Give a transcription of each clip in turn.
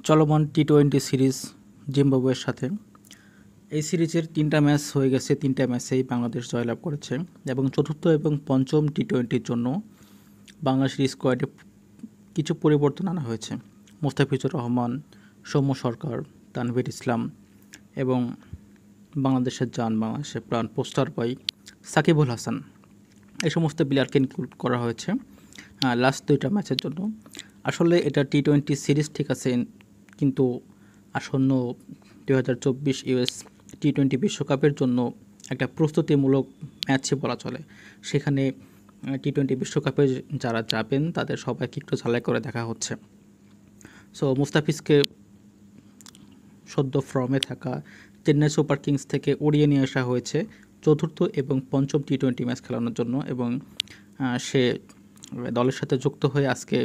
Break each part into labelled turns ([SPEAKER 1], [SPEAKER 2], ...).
[SPEAKER 1] চলমান টি-20 সিরিজ জিম্বাবুয়ের সাথে। এই সিরিজের 3টা ম্যাচ হয়ে গেছে, 3টা ম্যাচেই বাংলাদেশ জয়লাভ করেছে এবং চতুর্থ এবং পঞ্চম টি-20-র জন্য বাংলাদেশের স্কোয়াডে কিছু পরিবর্তন আনা হয়েছে। মোস্তাফিজুর রহমান, সৌম্য সরকার, তানভীর ইসলাম এবং বাংলাদেশের জান, বাংলাদেশের প্রাণ পোস্টার বয় সাকিবুল হাসান, এই সমস্ত প্লেয়ারকে ইনক্লুড করা হয়েছে লাস্ট 2টা ম্যাচের জন্য। আসলে এটা টি-20 সিরিজ ঠিক আছে, কিন্তু আসন্ন 2024 ইউএস টি-20 বিশ্বকাপের জন্য একটা প্রস্তুতিমূলক ম্যাচই বলা চলে। সেখানে টি-20 বিশ্বকাপে যারা যাবেন তাদের সবাইকে একটু ঝালাই করে দেখা হচ্ছে। সো মুস্তাফিজকে সদ্য ফর্মে থাকা চেন্নাই সুপার কিংস থেকে উড়িয়ে নিয়ে আসা হয়েছে চতুর্থ এবং পঞ্চম টি-20 ম্যাচ খেলানোর জন্য, এবং সে দলের সাথে যুক্ত হয়ে আজকে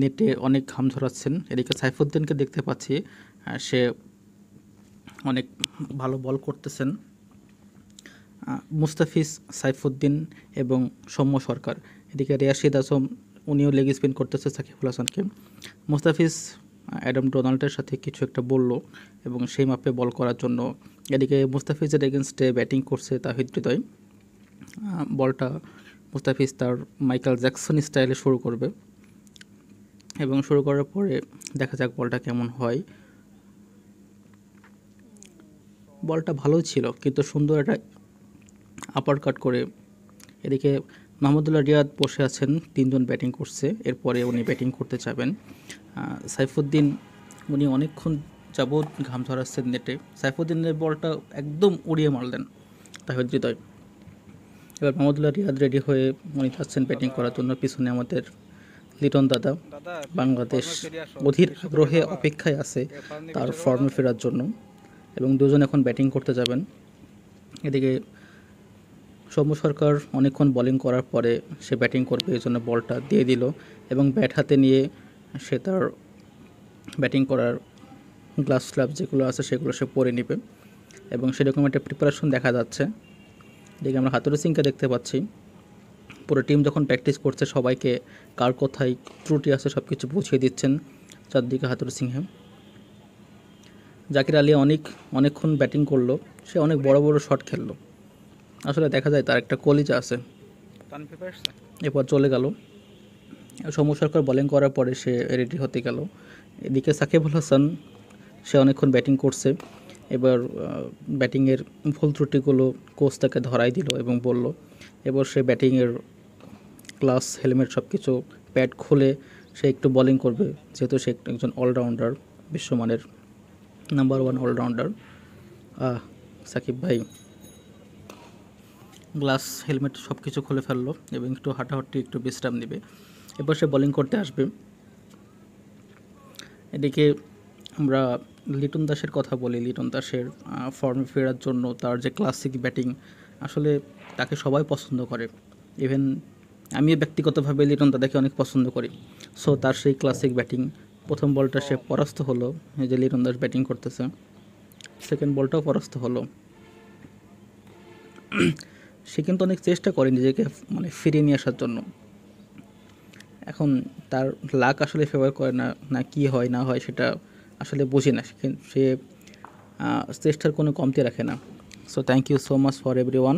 [SPEAKER 1] নেটে অনেক ঘাম ঝরাচ্ছেন। এদিকে সাইফুদ্দিনকে দেখতে পাচ্ছি, সে অনেক ভালো বল করতেছেন। মুস্তাফিজ, সাইফুদ্দিন এবং সৌম্য সরকার, এদিকে রিয়াশিদ আসম, উনিও লেগ স্পিন করতেছে সাকিবুল হাসানকে। মুস্তাফিজ অ্যাডাম ডোনাল্ডের সাথে কিছু একটা বলল এবং সেই মাপে বল করার জন্য এদিকে মুস্তাফিজের এগেনস্টে ব্যাটিং করছে তাহিদ হৃদয়। বলটা মুস্তাফিজ তার মাইকেল জ্যাকসন স্টাইলে শুরু করবে এবং শুরু করার পরে দেখা যাক বলটা কেমন হয়। বলটা ভালোই ছিল, কিন্তু সুন্দর একটা আপার কাট করে এদিকে মাহমুদুল্লাহ রিয়াদ বসে আছেন, 3জন ব্যাটিং করছে, এরপরে উনি ব্যাটিং করতে যাবেন। সাইফুদ্দিন, উনি অনেকক্ষণ যাবৎ ঘাম ঝরাচ্ছেন নেটে। সাইফুদ্দিনের বলটা একদম উড়িয়ে মারলেন তাহিদ হৃদয়। এবার মাহমুদুল্লাহ রিয়াদ রেডি হয়ে উনি যাচ্ছেন ব্যাটিং করার জন্য। পিছনে আমাদের লিটন দাদা। বাংলাদেশ অধীর আগ্রহে অপেক্ষায় আছে তার ফর্মে ফেরার জন্য এবং দুজন এখন ব্যাটিং করতে যাবেন। এদিকে সৌম্য সরকার অনেকক্ষণ বোলিং করার পরে সে ব্যাটিং করবে, এই জন্য বলটা দিয়ে দিল এবং ব্যাট হাতে নিয়ে সে তার ব্যাটিং করার গ্লাভস যেগুলো আছে সেগুলো সে পরে নেবে এবং সেরকম একটা প্রিপারেশন দেখা যাচ্ছে। এদিকে আমরা হাতুরু সিংকে দেখতে পাচ্ছি, পুরো টিম যখন প্র্যাকটিস করছে সবাইকে কার কোথায় ত্রুটি আছে সব কিছু বুঝিয়ে দিচ্ছেন চারদিকে হাতুরু সিংহে। জাকির আলী অনেকক্ষণ ব্যাটিং করলো, সে অনেক বড় বড় শট খেললো, আসলে দেখা যায় তার একটা কলিজা আছে। এরপর চলে গেল সৌম্য সরকার বোলিং করার পরে সে রেডি হতে গেল। এদিকে সাকিবুল হাসান, সে অনেকক্ষণ ব্যাটিং করছে। এবার ব্যাটিংয়ের ভুল ত্রুটিগুলো কোচ তাকে ধরাই দিল এবং বলল এবার সে ব্যাটিংয়ের গ্লাভস, হেলমেট সব কিছু প্যাড খুলে সে একটু বোলিং করবে, যেহেতু সে একজন অলরাউন্ডার, বিশ্বমানের নাম্বার 1 অলরাউন্ডার। সাকিব ভাই গ্লাস, হেলমেট সব কিছু খুলে ফেললো এবং একটু হাঁটাহাঁটি, একটু বিশ্রাম নেবে, এরপর সে বোলিং করতে আসবে। এদিকে আমরা লিটন দাসের কথা বলি। লিটন দাসের ফর্মে ফেরার জন্য তার যে ক্লাসিক ব্যাটিং, আসলে তাকে সবাই পছন্দ করে, ইভেন আমিও ব্যক্তিগতভাবে লিটন দাদাকে অনেক পছন্দ করি। সো তার সেই ক্লাসিক ব্যাটিং, প্রথম বলটা সে পরাস্ত হলো, এই যে লিটন দাস ব্যাটিং করতেছে, সেকেন্ড বলটাও পরাস্ত হলো। সে কিন্তু অনেক চেষ্টা করে নিজেকে ফিরিয়ে নিয়ে আসার জন্য। এখন তার লাক আসলে ফেভার করে না, না কি হয় না হয় সেটা আসলে বুঝি না, সে চেষ্টার কোনো কমতি রাখে না। So thank you so much for everyone.